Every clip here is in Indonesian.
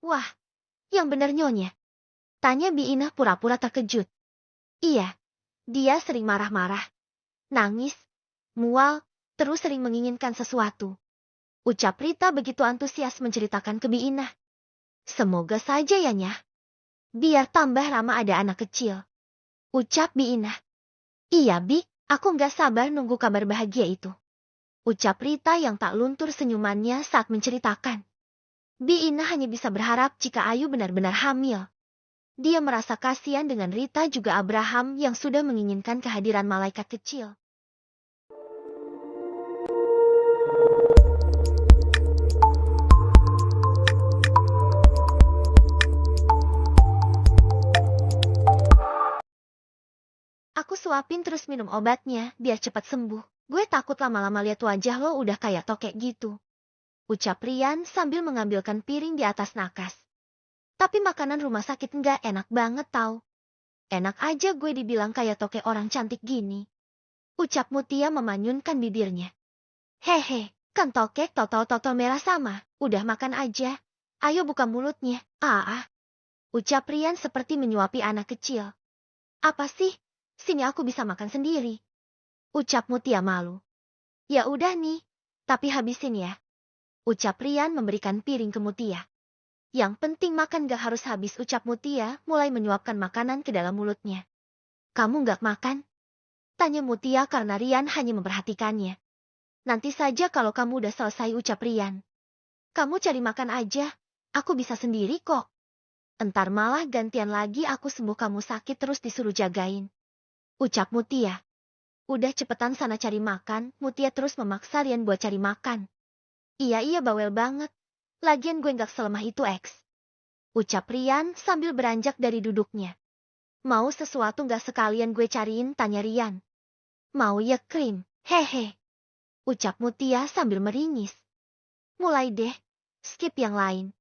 Wah, yang benar Nyonya. Tanya Biinah pura-pura terkejut. Iya, dia sering marah-marah, nangis, mual, terus sering menginginkan sesuatu. Ucap Rita begitu antusias menceritakan ke Biinah. Semoga saja ya Nyah. Biar tambah lama ada anak kecil. Ucap Biinah. Iya Bi, aku nggak sabar nunggu kabar bahagia itu. Ucap Rita yang tak luntur senyumannya saat menceritakan. Biinah hanya bisa berharap jika Ayu benar-benar hamil. Dia merasa kasihan dengan Rita juga Abraham yang sudah menginginkan kehadiran malaikat kecil. Aku suapin terus minum obatnya biar cepat sembuh. Gue takut lama-lama lihat wajah lo udah kayak tokek gitu. Ucap Rian sambil mengambilkan piring di atas nakas. Tapi makanan rumah sakit nggak enak banget tau. Enak aja gue dibilang kayak tokek orang cantik gini. Ucap Mutia memanyunkan bibirnya. Hehe, kan tokek toto-toto merah sama. Udah makan aja. Ayo buka mulutnya. Ucap Rian seperti menyuapi anak kecil. Apa sih? Sini aku bisa makan sendiri. Ucap Mutia malu. Ya udah nih, tapi habisin ya. Ucap Rian memberikan piring ke Mutia. Yang penting makan gak harus habis, ucap Mutia mulai menyuapkan makanan ke dalam mulutnya. Kamu gak makan? Tanya Mutia karena Rian hanya memperhatikannya. Nanti saja kalau kamu udah selesai, ucap Rian. Kamu cari makan aja, aku bisa sendiri kok. Entar malah gantian lagi aku sembuh kamu sakit terus disuruh jagain. Ucap Mutia. Udah cepetan sana cari makan, Mutia terus memaksa Rian buat cari makan. Iya bawel banget. Lagian gue gak selemah itu X. Ucap Rian sambil beranjak dari duduknya. Mau sesuatu gak sekalian gue cariin, tanya Rian. Mau ya krim, hehe. Ucap Mutia sambil meringis. Mulai deh, skip yang lain.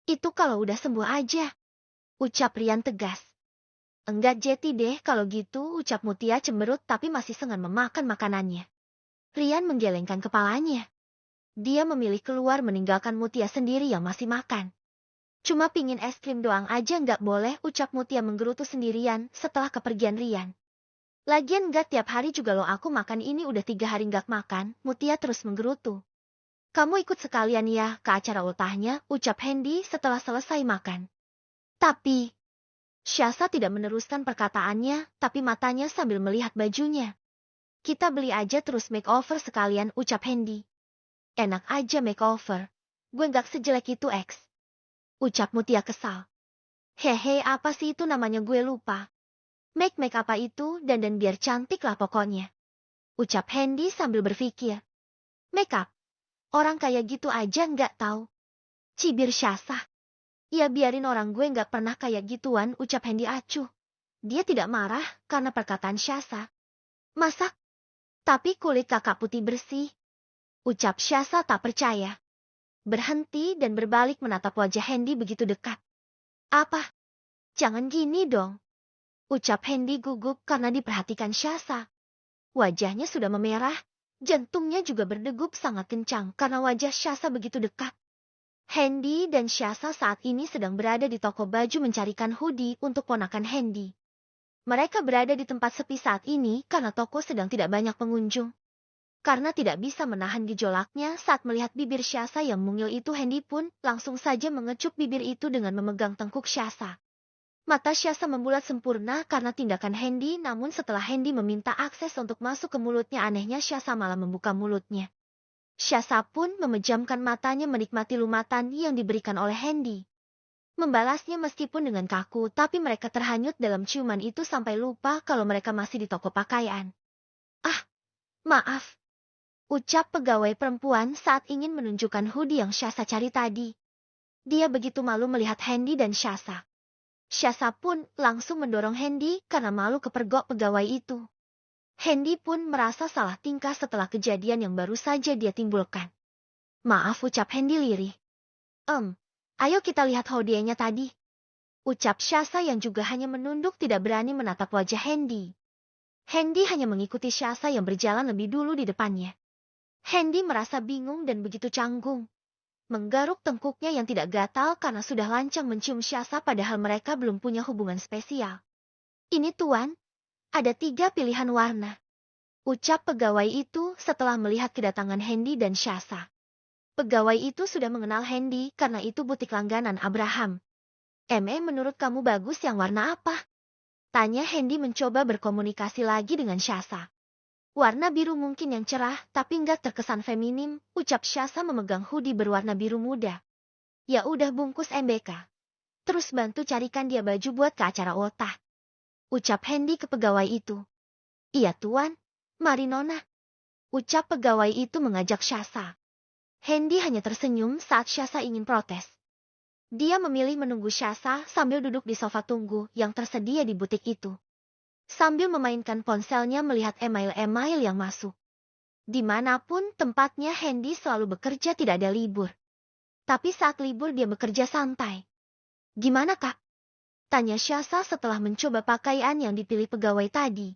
Itu kalau udah sembuh aja. Ucap Rian tegas. Enggak Jeti deh kalau gitu, ucap Mutia cemberut tapi masih sengan memakan makanannya. Rian menggelengkan kepalanya. Dia memilih keluar meninggalkan Mutia sendiri yang masih makan. Cuma pingin es krim doang aja nggak boleh, ucap Mutia menggerutu sendirian setelah kepergian Rian. Lagian nggak tiap hari juga lo aku makan, ini udah 3 hari nggak makan, Mutia terus menggerutu. Kamu ikut sekalian ya ke acara ultahnya, ucap Hendy setelah selesai makan. Tapi, Syasa tidak meneruskan perkataannya, tapi matanya sambil melihat bajunya. Kita beli aja terus makeover sekalian, ucap Hendy. Enak aja makeover. Gue gak sejelek itu X. Ucap Mutia kesal. Hehe, apa sih itu namanya, gue lupa. Make apa itu, dan biar cantik lah pokoknya. Ucap Hendy sambil berpikir. Make up? Orang kayak gitu aja gak tahu. Cibir Syasa. Ya biarin orang, gue gak pernah kayak gituan, ucap Hendy acuh. Dia tidak marah karena perkataan Syasa. Masak? Tapi kulit kakak putih bersih. Ucap Syasa tak percaya. Berhenti dan berbalik menatap wajah Hendy begitu dekat. Apa? Jangan gini dong. Ucap Hendy gugup karena diperhatikan Syasa. Wajahnya sudah memerah, jantungnya juga berdegup sangat kencang karena wajah Syasa begitu dekat. Hendy dan Syasa saat ini sedang berada di toko baju mencarikan hoodie untuk ponakan Hendy. Mereka berada di tempat sepi saat ini karena toko sedang tidak banyak pengunjung. Karena tidak bisa menahan gejolaknya saat melihat bibir Syasa yang mungil itu, Hendy pun langsung saja mengecup bibir itu dengan memegang tengkuk Syasa. Mata Syasa membulat sempurna karena tindakan Hendy, namun setelah Hendy meminta akses untuk masuk ke mulutnya, anehnya Syasa malah membuka mulutnya. Syasa pun memejamkan matanya menikmati lumatan yang diberikan oleh Hendy. Membalasnya meskipun dengan kaku, tapi mereka terhanyut dalam ciuman itu sampai lupa kalau mereka masih di toko pakaian. Maaf. Ucap pegawai perempuan saat ingin menunjukkan hoodie yang Syasa cari tadi. Dia begitu malu melihat Hendy dan Syasa. Syasa pun langsung mendorong Hendy karena malu kepergok pegawai itu. Hendy pun merasa salah tingkah setelah kejadian yang baru saja dia timbulkan. Maaf, ucap Hendy lirih. Ayo kita lihat hoodie-nya tadi. Ucap Syasa yang juga hanya menunduk tidak berani menatap wajah Hendy. Hendy hanya mengikuti Syasa yang berjalan lebih dulu di depannya. Hendy merasa bingung dan begitu canggung. menggaruk tengkuknya yang tidak gatal karena sudah lancang mencium Syasa padahal mereka belum punya hubungan spesial. Ini tuan, ada 3 pilihan warna. Ucap pegawai itu setelah melihat kedatangan Hendy dan Syasa. Pegawai itu sudah mengenal Hendy karena itu butik langganan Abraham. Menurut kamu bagus yang warna apa? Tanya Hendy mencoba berkomunikasi lagi dengan Syasa. Warna biru mungkin yang cerah, tapi nggak terkesan feminim, ucap Syasa memegang hoodie berwarna biru muda. Ya udah bungkus MBK. Terus bantu carikan dia baju buat ke acara ultah. Ucap Hendy ke pegawai itu. Iya tuan, mari nona. Ucap pegawai itu mengajak Syasa. Hendy hanya tersenyum saat Syasa ingin protes. Dia memilih menunggu Syasa sambil duduk di sofa tunggu yang tersedia di butik itu. Sambil memainkan ponselnya melihat email-email yang masuk. Dimanapun tempatnya Hendy selalu bekerja tidak ada libur. Tapi saat libur dia bekerja santai. Gimana kak? Tanya Syasa setelah mencoba pakaian yang dipilih pegawai tadi.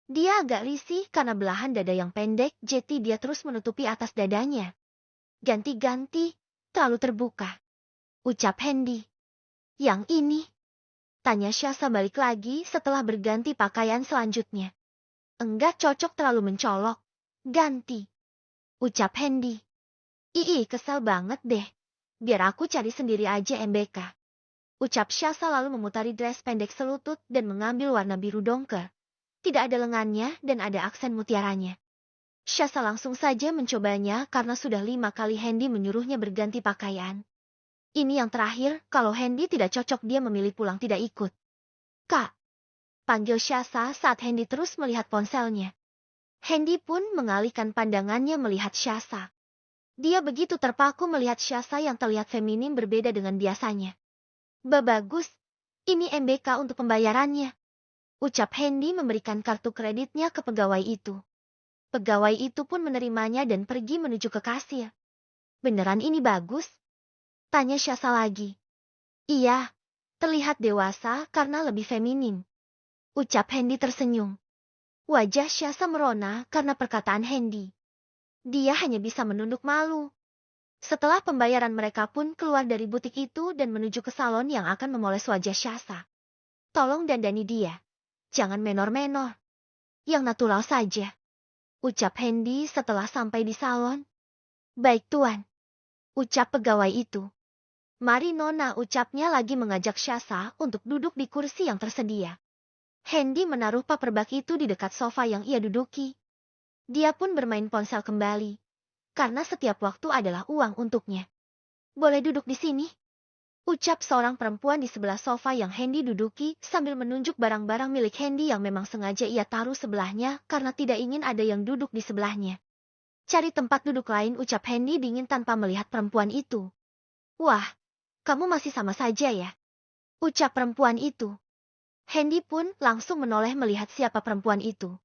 Dia agak risih karena belahan dada yang pendek, jadi dia terus menutupi atas dadanya. Ganti-ganti, terlalu terbuka. Ucap Hendy. Yang ini? Tanya Syasa balik lagi setelah berganti pakaian selanjutnya. Enggak cocok terlalu mencolok. Ganti. Ucap Hendy. Ih, kesal banget deh. Biar aku cari sendiri aja MBK. Ucap Syasa lalu memutari dress pendek selutut dan mengambil warna biru dongker. Tidak ada lengannya dan ada aksen mutiaranya. Syasa langsung saja mencobanya karena sudah 5 kali Hendy menyuruhnya berganti pakaian. Ini yang terakhir, kalau Hendy tidak cocok dia memilih pulang tidak ikut. Kak, panggil Syasa saat Hendy terus melihat ponselnya. Hendy pun mengalihkan pandangannya melihat Syasa. Dia begitu terpaku melihat Syasa yang terlihat feminim berbeda dengan biasanya. Bagus, ini MBK untuk pembayarannya. Ucap Hendy memberikan kartu kreditnya ke pegawai itu. Pegawai itu pun menerimanya dan pergi menuju ke kasir. Beneran ini bagus? Tanya Syasa lagi. Iya, terlihat dewasa karena lebih feminim. Ucap Hendy tersenyum. Wajah Syasa merona karena perkataan Hendy. Dia hanya bisa menunduk malu. Setelah pembayaran mereka pun keluar dari butik itu dan menuju ke salon yang akan memoles wajah Syasa. Tolong dandani dia. Jangan menor-menor. Yang natural saja. Ucap Hendy setelah sampai di salon. Baik tuan. Ucap pegawai itu. Mari nona, ucapnya lagi mengajak Syasa untuk duduk di kursi yang tersedia. Hendy menaruh paper bag itu di dekat sofa yang ia duduki. Dia pun bermain ponsel kembali. Karena setiap waktu adalah uang untuknya. Boleh duduk di sini? Ucap seorang perempuan di sebelah sofa yang Hendy duduki sambil menunjuk barang-barang milik Hendy yang memang sengaja ia taruh sebelahnya karena tidak ingin ada yang duduk di sebelahnya. Cari tempat duduk lain, ucap Hendy dingin tanpa melihat perempuan itu. Wah, kamu masih sama saja ya? Ucap perempuan itu. Hendy pun langsung menoleh melihat siapa perempuan itu.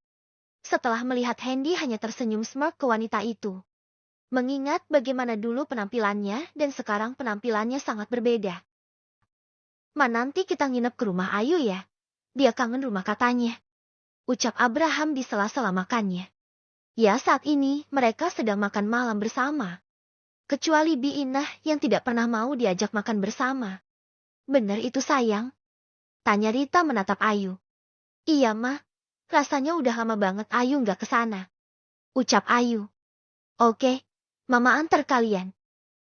Setelah melihat Hendy hanya tersenyum smirk ke wanita itu. Mengingat bagaimana dulu penampilannya dan sekarang penampilannya sangat berbeda. Nanti kita nginep ke rumah Ayu ya? Dia kangen rumah katanya. Ucap Abraham di sela-sela makannya. Ya saat ini mereka sedang makan malam bersama. Kecuali Bi Inah yang tidak pernah mau diajak makan bersama. Benar itu sayang? Tanya Rita menatap Ayu. Iya mah, rasanya udah lama banget Ayu nggak ke sana. Ucap Ayu. Oke. Mama antar kalian.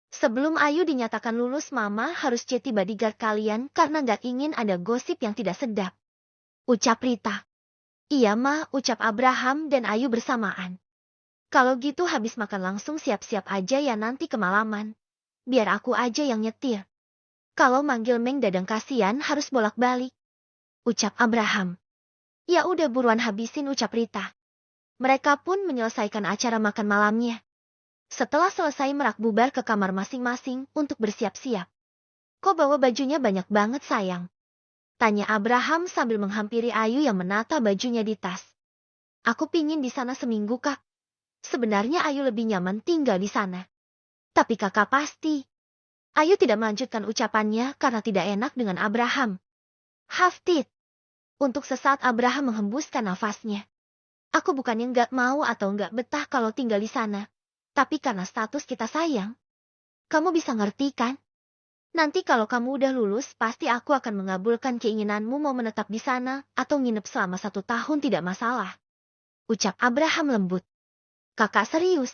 Sebelum Ayu dinyatakan lulus, Mama harus jadi bodyguard kalian karena gak ingin ada gosip yang tidak sedap. Ucap Rita. Iya Ma, ucap Abraham dan Ayu bersamaan. Kalau gitu habis makan langsung siap-siap aja ya nanti kemalaman. Biar aku aja yang nyetir. Kalau manggil Meng Dadang kasihan harus bolak-balik. Ucap Abraham. Ya udah buruan habisin, ucap Rita. Mereka pun menyelesaikan acara makan malamnya. Setelah selesai merak bubar ke kamar masing-masing untuk bersiap-siap. Kok bawa bajunya banyak banget sayang? Tanya Abraham sambil menghampiri Ayu yang menata bajunya di tas. Aku pingin di sana seminggu kak. Sebenarnya Ayu lebih nyaman tinggal di sana. Tapi kakak pasti. Ayu tidak melanjutkan ucapannya karena tidak enak dengan Abraham. Haftit. Untuk sesaat Abraham menghembuskan nafasnya. Aku bukannya nggak mau atau nggak betah kalau tinggal di sana. Tapi karena status kita sayang. Kamu bisa ngerti kan? Nanti kalau kamu udah lulus, pasti aku akan mengabulkan keinginanmu mau menetap di sana atau nginep selama 1 tahun tidak masalah. Ucap Abraham lembut. Kakak serius?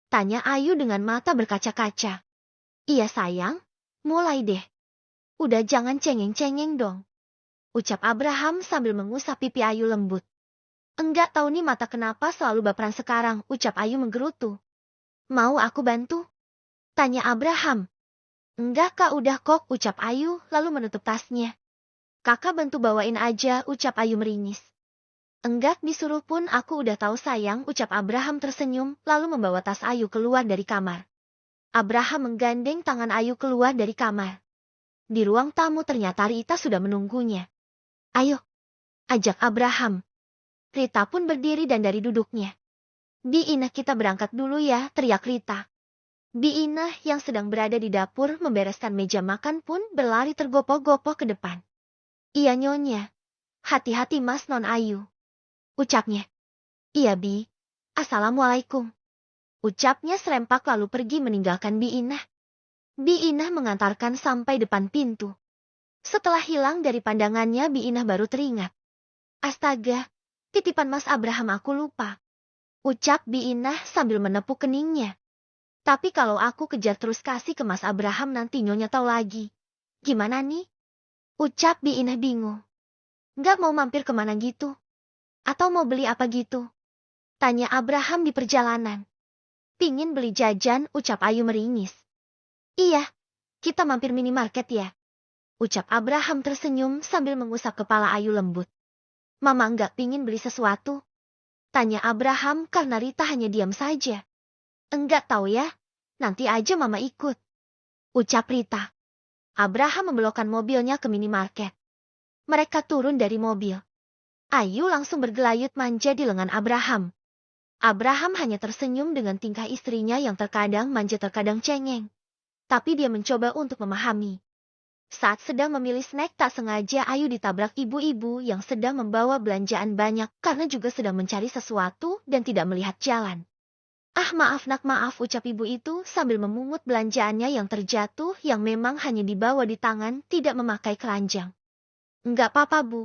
Tanya Ayu dengan mata berkaca-kaca. Iya sayang, mulai deh. Udah jangan cengeng-cengeng dong. Ucap Abraham sambil mengusap pipi Ayu lembut. Enggak tahu nih mata kenapa selalu baperan sekarang, ucap Ayu menggerutu. Mau aku bantu? Tanya Abraham. Enggak kak udah kok, ucap Ayu lalu menutup tasnya. Kakak bantu bawain aja, ucap Ayu meringis. Enggak disuruh pun aku udah tahu sayang, ucap Abraham tersenyum lalu membawa tas Ayu keluar dari kamar. Abraham menggandeng tangan Ayu keluar dari kamar. Di ruang tamu ternyata Rita sudah menunggunya. Ayo, ajak Abraham. Rita pun berdiri dan dari duduknya. Bi Inah kita berangkat dulu ya, teriak Rita. Bi Inah yang sedang berada di dapur membereskan meja makan pun berlari tergopoh-gopoh ke depan. Iya nyonya. Hati-hati mas non Ayu. Ucapnya. Iya Bi. Assalamualaikum. Ucapnya serempak lalu pergi meninggalkan Bi Inah. Bi Inah mengantarkan sampai depan pintu. Setelah hilang dari pandangannya Bi Inah baru teringat. Astaga, titipan Mas Abraham aku lupa. Ucap Bi Inah sambil menepuk keningnya. Tapi kalau aku kejar terus kasih ke Mas Abraham nanti nyonya tahu lagi. Gimana nih? Ucap Bi Inah bingung. Nggak mau mampir kemana gitu? Atau mau beli apa gitu? Tanya Abraham di perjalanan. Pingin beli jajan, ucap Ayu meringis. Iya, kita mampir minimarket ya. Ucap Abraham tersenyum sambil mengusap kepala Ayu lembut. Mama nggak pingin beli sesuatu? Tanya Abraham karena Rita hanya diam saja. Enggak tahu ya, nanti aja mama ikut. Ucap Rita. Abraham membelokkan mobilnya ke minimarket. Mereka turun dari mobil. Ayu langsung bergelayut manja di lengan Abraham. Abraham hanya tersenyum dengan tingkah istrinya yang terkadang manja terkadang cengeng. Tapi dia mencoba untuk memahami. Saat sedang memilih snack tak sengaja Ayu ditabrak ibu-ibu yang sedang membawa belanjaan banyak karena juga sedang mencari sesuatu dan tidak melihat jalan. Ah maaf nak maaf ucap ibu itu sambil memungut belanjaannya yang terjatuh yang memang hanya dibawa di tangan tidak memakai keranjang. Enggak apa-apa bu,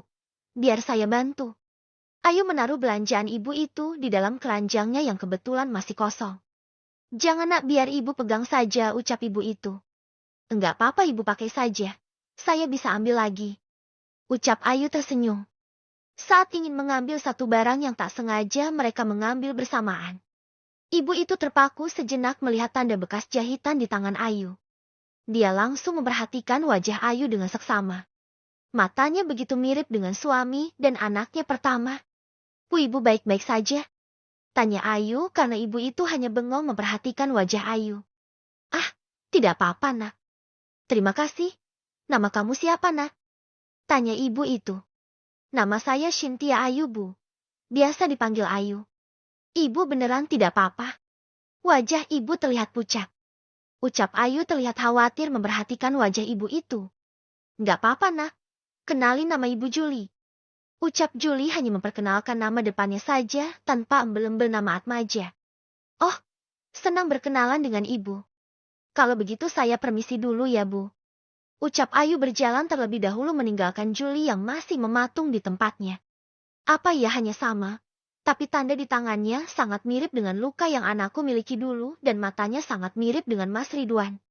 biar saya bantu. Ayu menaruh belanjaan ibu itu di dalam keranjangnya yang kebetulan masih kosong. Jangan nak biar ibu pegang saja ucap ibu itu. Enggak apa-apa ibu pakai saja, saya bisa ambil lagi. Ucap Ayu tersenyum. Saat ingin mengambil satu barang yang tak sengaja mereka mengambil bersamaan. Ibu itu terpaku sejenak melihat tanda bekas jahitan di tangan Ayu. Dia langsung memperhatikan wajah Ayu dengan seksama. Matanya begitu mirip dengan suami dan anaknya pertama. Bu ibu baik-baik saja? Tanya Ayu karena ibu itu hanya bengong memperhatikan wajah Ayu. Ah, tidak apa-apa nak. Terima kasih. Nama kamu siapa nak? Tanya ibu itu. Nama saya Cynthia Ayu bu. Biasa dipanggil Ayu. Ibu beneran tidak apa-apa. Wajah ibu terlihat pucat. Ucap Ayu terlihat khawatir memperhatikan wajah ibu itu. Nggak apa-apa nak. Kenalin nama ibu Julie. Ucap Julie hanya memperkenalkan nama depannya saja tanpa embel-embel nama Atmaja. Oh, senang berkenalan dengan ibu. Kalau begitu saya permisi dulu ya bu. Ucap Ayu berjalan terlebih dahulu meninggalkan Julie yang masih mematung di tempatnya. Apa ya hanya sama? Tapi tanda di tangannya sangat mirip dengan luka yang anakku miliki dulu dan matanya sangat mirip dengan Mas Ridwan.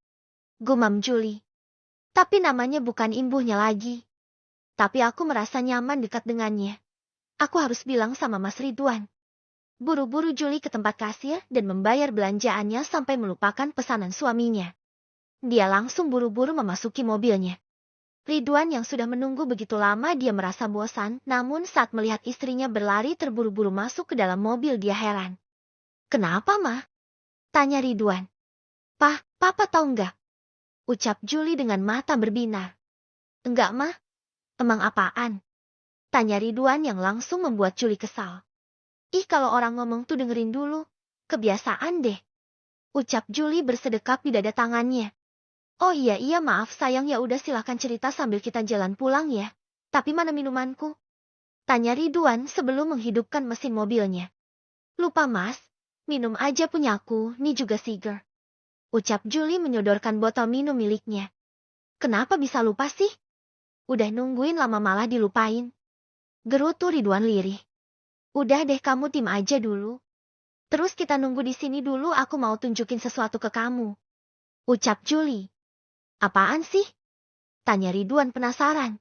Gumam Julie. Tapi namanya bukan imbuhnya lagi. Tapi aku merasa nyaman dekat dengannya. Aku harus bilang sama Mas Ridwan. Buru-buru Julie ke tempat kasir dan membayar belanjaannya sampai melupakan pesanan suaminya. Dia langsung buru-buru memasuki mobilnya. Ridwan yang sudah menunggu begitu lama dia merasa bosan, namun saat melihat istrinya berlari terburu-buru masuk ke dalam mobil dia heran. Kenapa mah? Tanya Ridwan. Papa tahu nggak? Ucap Julie dengan mata berbinar. Enggak mah? Emang apaan? Tanya Ridwan yang langsung membuat Julie kesal. Ih kalau orang ngomong tuh dengerin dulu, kebiasaan deh. Ucap Julie bersedekap di dada tangannya. Oh iya maaf sayang ya udah silakan cerita sambil kita jalan pulang ya. Tapi mana minumanku? Tanya Ridwan sebelum menghidupkan mesin mobilnya. Lupa mas, minum aja punyaku, nih juga Siger. Ucap Julie menyodorkan botol minum miliknya. Kenapa bisa lupa sih? Udah nungguin lama malah dilupain. Gerutu Ridwan lirih. Udah deh kamu tim aja dulu. Terus kita nunggu di sini dulu, aku mau tunjukin sesuatu ke kamu. Ucap Julie. Apaan sih? Tanya Ridwan penasaran.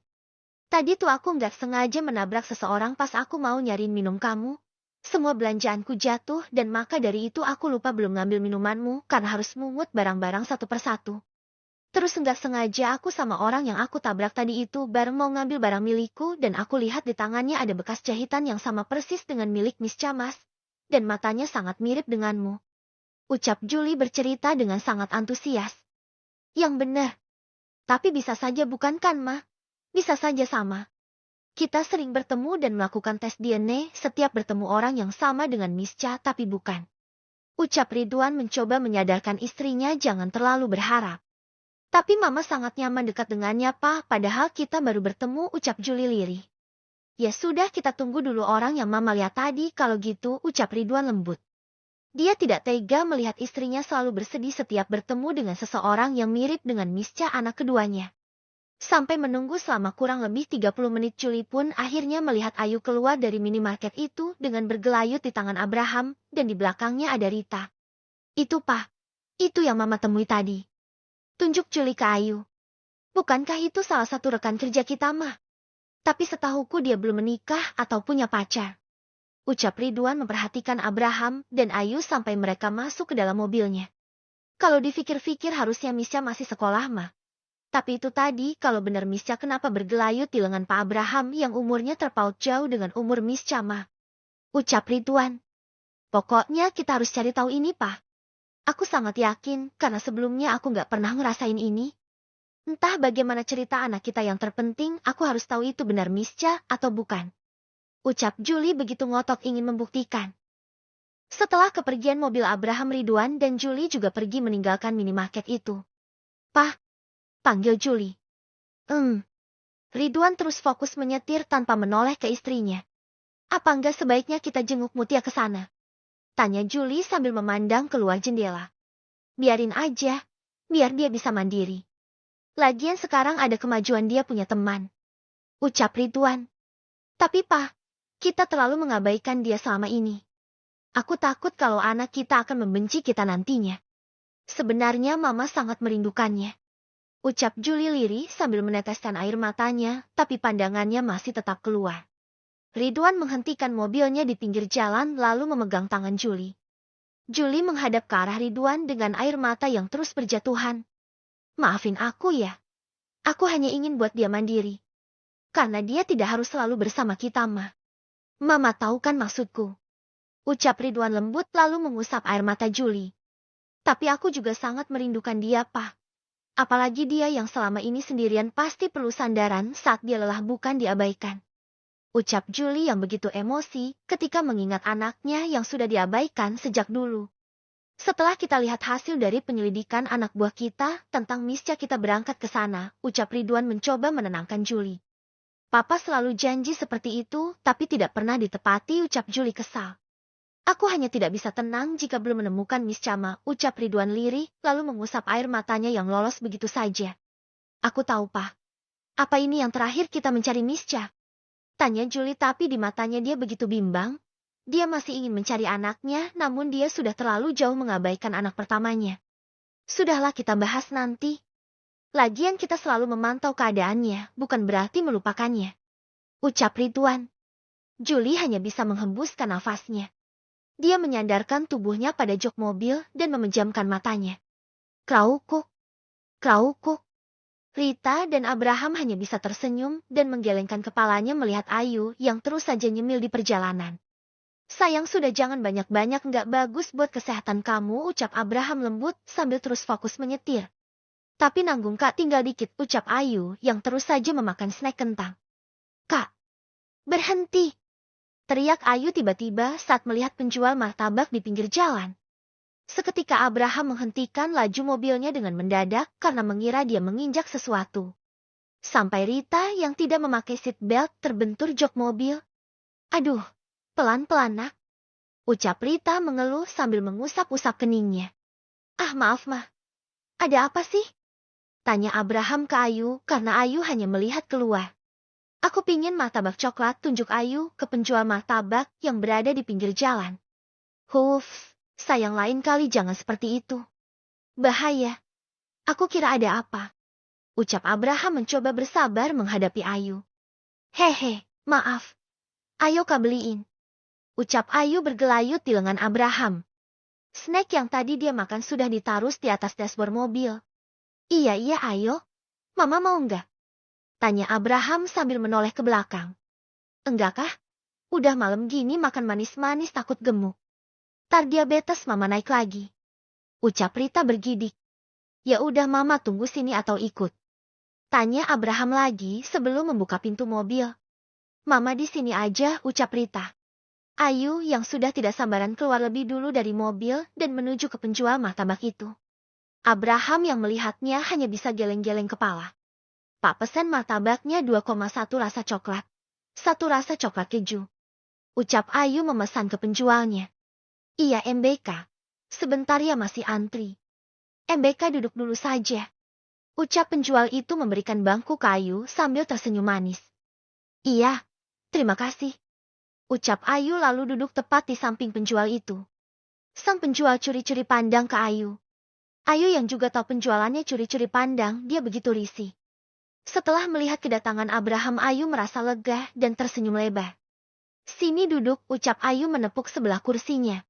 Tadi tuh aku nggak sengaja menabrak seseorang pas aku mau nyariin minum kamu. Semua belanjaanku jatuh dan maka dari itu aku lupa belum ngambil minumanmu karena harus mungut barang-barang satu persatu. Terus nggak sengaja aku sama orang yang aku tabrak tadi itu bareng mau ngambil barang milikku dan aku lihat di tangannya ada bekas jahitan yang sama persis dengan milik Miss Camas. Dan matanya sangat mirip denganmu. Ucap Julie bercerita dengan sangat antusias. Yang benar. Tapi bisa saja bukan kan, Ma? Bisa saja sama. Kita sering bertemu dan melakukan tes DNA setiap bertemu orang yang sama dengan Miss Cha tapi bukan. Ucap Ridwan mencoba menyadarkan istrinya jangan terlalu berharap. Tapi Mama sangat nyaman dekat dengannya, Pa, padahal kita baru bertemu, ucap Julie lirih. Ya sudah, kita tunggu dulu orang yang Mama lihat tadi, kalau gitu, ucap Ridwan lembut. Dia tidak tega melihat istrinya selalu bersedih setiap bertemu dengan seseorang yang mirip dengan Miss Cha, anak keduanya. Sampai menunggu selama kurang lebih 30 menit, Julie pun akhirnya melihat Ayu keluar dari minimarket itu dengan bergelayut di tangan Abraham, dan di belakangnya ada Rita. Itu, Pa. Itu yang Mama temui tadi. Tunjuk Julie ke Ayu. Bukankah itu salah satu rekan kerja kita, Ma? Tapi setahuku dia belum menikah atau punya pacar. Ucap Ridwan memperhatikan Abraham dan Ayu sampai mereka masuk ke dalam mobilnya. Kalau dipikir-pikir harusnya Misha masih sekolah, Ma. Tapi itu tadi, kalau benar Misha kenapa bergelayut di lengan Pak Abraham yang umurnya terpaut jauh dengan umur Misha, Ma? Ucap Ridwan. Pokoknya kita harus cari tahu ini, Pak. Aku sangat yakin, karena sebelumnya aku nggak pernah ngerasain ini. Entah bagaimana cerita anak kita, yang terpenting aku harus tahu itu benar Misha atau bukan. Ucap Julie begitu ngotot ingin membuktikan. Setelah kepergian mobil Abraham, Ridwan dan Julie juga pergi meninggalkan minimarket itu. Pah, panggil Julie. Ridwan terus fokus menyetir tanpa menoleh ke istrinya. Apa enggak sebaiknya kita jenguk Mutia ke sana? Tanya Julie sambil memandang keluar jendela. Biarin aja, biar dia bisa mandiri. Lagian sekarang ada kemajuan dia punya teman. Ucap Ridwan. Tapi Pa, kita terlalu mengabaikan dia selama ini. Aku takut kalau anak kita akan membenci kita nantinya. Sebenarnya Mama sangat merindukannya. Ucap Julie lirih sambil meneteskan air matanya, tapi pandangannya masih tetap keluar. Ridwan menghentikan mobilnya di pinggir jalan lalu memegang tangan Julie. Julie menghadap ke arah Ridwan dengan air mata yang terus berjatuhan. Maafin aku ya. Aku hanya ingin buat dia mandiri. Karena dia tidak harus selalu bersama kita, Ma. Mama tahu kan maksudku. Ucap Ridwan lembut lalu mengusap air mata Julie. Tapi aku juga sangat merindukan dia, Pa. Apalagi dia yang selama ini sendirian pasti perlu sandaran saat dia lelah, bukan diabaikan. Ucap Julie yang begitu emosi ketika mengingat anaknya yang sudah diabaikan sejak dulu. Setelah kita lihat hasil dari penyelidikan anak buah kita tentang Misha, kita berangkat ke sana, ucap Ridwan mencoba menenangkan Julie. Papa selalu janji seperti itu, tapi tidak pernah ditepati, ucap Julie kesal. Aku hanya tidak bisa tenang jika belum menemukan Miss Chama, ucap Ridwan lirih, lalu mengusap air matanya yang lolos begitu saja. Aku tahu, Pa. Apa ini yang terakhir kita mencari Miss Cha? Tanya Julie, tapi di matanya dia begitu bimbang. Dia masih ingin mencari anaknya, namun dia sudah terlalu jauh mengabaikan anak pertamanya. Sudahlah, kita bahas nanti. Lagian kita selalu memantau keadaannya, bukan berarti melupakannya. Ucap Ridwan. Julie hanya bisa menghembuskan nafasnya. Dia menyandarkan tubuhnya pada jok mobil dan memejamkan matanya. Kraukuk. Kraukuk. Rita dan Abraham hanya bisa tersenyum dan menggelengkan kepalanya melihat Ayu yang terus saja nyemil di perjalanan. Sayang, sudah jangan banyak-banyak, nggak bagus buat kesehatan kamu, ucap Abraham lembut sambil terus fokus menyetir. Tapi nanggung Kak, tinggal dikit, ucap Ayu yang terus saja memakan snack kentang. Kak, berhenti! Teriak Ayu tiba-tiba saat melihat penjual martabak di pinggir jalan. Seketika Abraham menghentikan laju mobilnya dengan mendadak karena mengira dia menginjak sesuatu. Sampai Rita yang tidak memakai seat belt terbentur jok mobil. Aduh, pelan-pelan Nak. Ucap Rita mengeluh sambil mengusap-usap keningnya. Ah, maaf Mah, Ada apa sih? Tanya Abraham ke Ayu karena Ayu hanya melihat keluar. Aku pingin martabak coklat, tunjuk Ayu ke penjual martabak yang berada di pinggir jalan. Huff, sayang lain kali jangan seperti itu. Bahaya. Aku kira ada apa. Ucap Abraham mencoba bersabar menghadapi Ayu. Hehe, maaf. Ayo kau beliin. Ucap Ayu bergelayut di lengan Abraham. Snack yang tadi dia makan sudah ditaruh di atas dashboard mobil. Iya ayo. Mama mau enggak? Tanya Abraham sambil menoleh ke belakang. Enggak kah? Udah malam gini makan manis-manis takut gemuk. Tar diabetes mama naik lagi. Ucap Rita bergidik. Ya udah mama tunggu sini atau ikut. Tanya Abraham lagi sebelum membuka pintu mobil. Mama di sini aja, ucap Rita. Ayu yang sudah tidak sabaran keluar lebih dulu dari mobil dan menuju ke penjual martabak itu. Abraham yang melihatnya hanya bisa geleng-geleng kepala. Pak pesen martabaknya 2,1 rasa coklat. 1 rasa coklat keju. Ucap Ayu memesan ke penjualnya. Iya MBK. Sebentar ya masih antri. MBK duduk dulu saja. Ucap penjual itu memberikan bangku ke Ayu sambil tersenyum manis. Iya, terima kasih. Ucap Ayu lalu duduk tepat di samping penjual itu. Sang penjual curi-curi pandang ke Ayu. Ayu yang juga tahu penjualannya curi-curi pandang, dia begitu risih. Setelah melihat kedatangan Abraham, Ayu merasa lega dan tersenyum lebar. Sini duduk, ucap Ayu menepuk sebelah kursinya.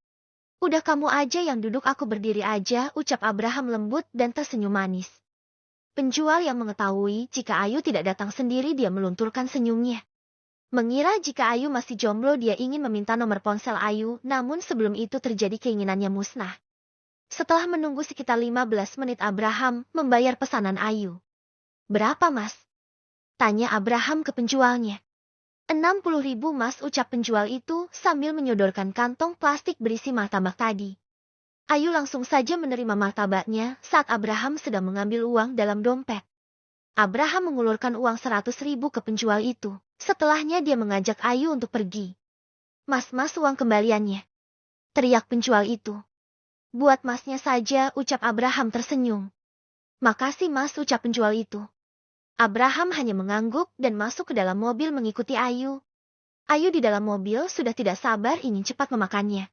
Udah kamu aja yang duduk, aku berdiri aja, ucap Abraham lembut dan tersenyum manis. Penjual yang mengetahui jika Ayu tidak datang sendiri, dia melunturkan senyumnya. Mengira jika Ayu masih jomblo, dia ingin meminta nomor ponsel Ayu, namun sebelum itu terjadi keinginannya musnah. Setelah menunggu sekitar 15 menit, Abraham membayar pesanan Ayu. Berapa mas? Tanya Abraham ke penjualnya. 60.000 mas, ucap penjual itu sambil menyodorkan kantong plastik berisi martabak tadi. Ayu langsung saja menerima martabaknya saat Abraham sedang mengambil uang dalam dompet. Abraham mengulurkan uang 100.000 ke penjual itu. Setelahnya dia mengajak Ayu untuk pergi. Mas uang kembaliannya. Teriak penjual itu. Buat masnya saja, ucap Abraham tersenyum. Makasih mas, ucap penjual itu. Abraham hanya mengangguk dan masuk ke dalam mobil mengikuti Ayu. Ayu di dalam mobil sudah tidak sabar ingin cepat memakannya.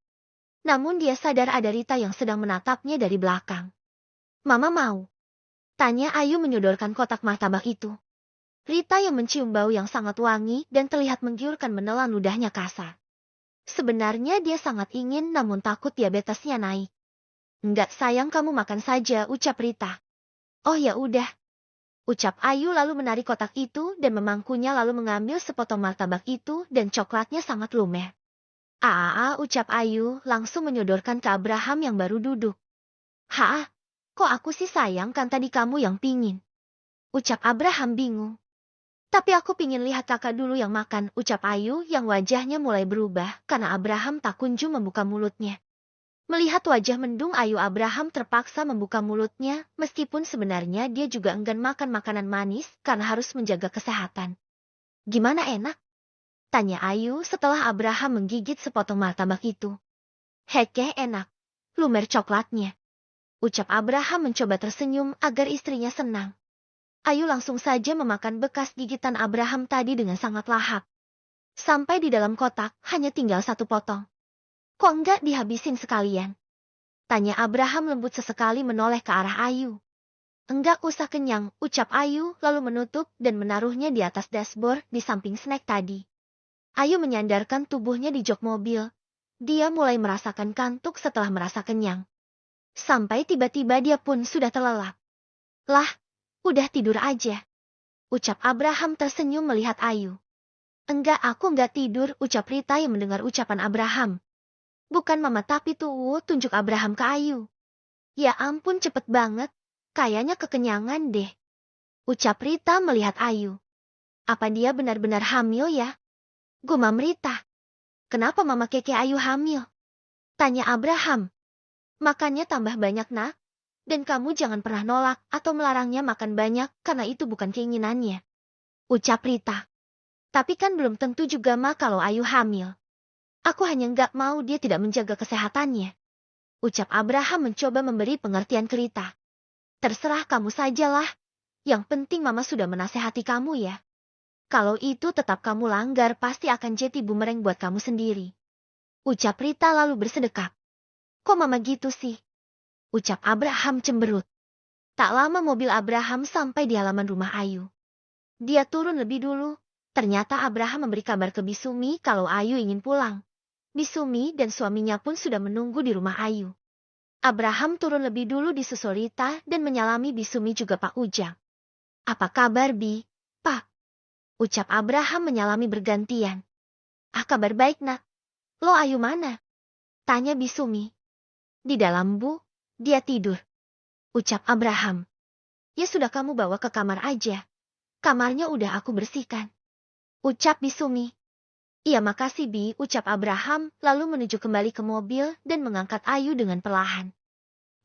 Namun dia sadar ada Rita yang sedang menatapnya dari belakang. Mama mau? Tanya Ayu menyodorkan kotak martabak itu. Rita yang mencium bau yang sangat wangi dan terlihat menggiurkan menelan ludahnya kasar. Sebenarnya dia sangat ingin namun takut diabetesnya naik. Enggak sayang, kamu makan saja, ucap Rita. Oh ya udah. Ucap Ayu lalu menarik kotak itu dan memangkunya lalu mengambil sepotong martabak itu dan coklatnya sangat lumer. Ucap Ayu langsung menyodorkan ke Abraham yang baru duduk. Kok aku sih sayang, kan tadi kamu yang pingin. Ucap Abraham bingung. Tapi aku pingin lihat kakak dulu yang makan, ucap Ayu yang wajahnya mulai berubah karena Abraham tak kunjung membuka mulutnya. Melihat wajah mendung Ayu, Abraham terpaksa membuka mulutnya, meskipun sebenarnya dia juga enggan makan makanan manis karena harus menjaga kesehatan. Gimana, enak? Tanya Ayu setelah Abraham menggigit sepotong martabak itu. Hekeh, enak. Lumer coklatnya. Ucap Abraham mencoba tersenyum agar istrinya senang. Ayu langsung saja memakan bekas gigitan Abraham tadi dengan sangat lahap. Sampai di dalam kotak hanya tinggal 1 potong. Kok enggak dihabisin sekalian? Tanya Abraham lembut sesekali menoleh ke arah Ayu. Enggak usah, kenyang, ucap Ayu lalu menutup dan menaruhnya di atas dashboard di samping snack tadi. Ayu menyandarkan tubuhnya di jok mobil. Dia mulai merasakan kantuk setelah merasa kenyang. Sampai tiba-tiba dia pun sudah terlelap. Lah, udah tidur aja. Ucap Abraham tersenyum melihat Ayu. Enggak, aku enggak tidur, ucap Rita yang mendengar ucapan Abraham. Bukan mama tapi tuh, tunjuk Abraham ke Ayu. Ya ampun, cepet banget. Kayaknya kekenyangan deh. Ucap Rita melihat Ayu. Apa dia benar-benar hamil ya? Gumam Rita. Kenapa mama keke Ayu hamil? Tanya Abraham. Makannya tambah banyak nak. Dan kamu jangan pernah nolak atau melarangnya makan banyak karena itu bukan keinginannya. Ucap Rita. Tapi kan belum tentu juga ma kalau Ayu hamil. Aku hanya nggak mau dia tidak menjaga kesehatannya. Ucap Abraham mencoba memberi pengertian ke Rita. Terserah kamu sajalah. Yang penting mama sudah menasehati kamu ya. Kalau itu tetap kamu langgar pasti akan jadi bumerang buat kamu sendiri. Ucap Rita lalu bersedekap. Kok mama gitu sih? Ucap Abraham cemberut. Tak lama mobil Abraham sampai di halaman rumah Ayu. Dia turun lebih dulu. Ternyata Abraham memberi kabar ke Bisumi kalau Ayu ingin pulang. Bisumi dan suaminya pun sudah menunggu di rumah Ayu. Abraham turun lebih dulu disusul Rita dan menyalami Bisumi juga Pak Ujang. Apa kabar Bi? Pak. Ucap Abraham menyalami bergantian. Kabar baik nak. Lo Ayu mana? Tanya Bisumi. Di dalam bu, dia tidur. Ucap Abraham. Ya sudah kamu bawa ke kamar aja. Kamarnya udah aku bersihkan. Ucap Bisumi. Iya makasih Bi, ucap Abraham lalu menuju kembali ke mobil dan mengangkat Ayu dengan perlahan.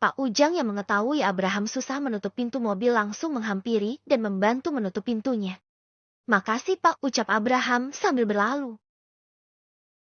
Pak Ujang yang mengetahui Abraham susah menutup pintu mobil langsung menghampiri dan membantu menutup pintunya. Makasih Pak, ucap Abraham sambil berlalu.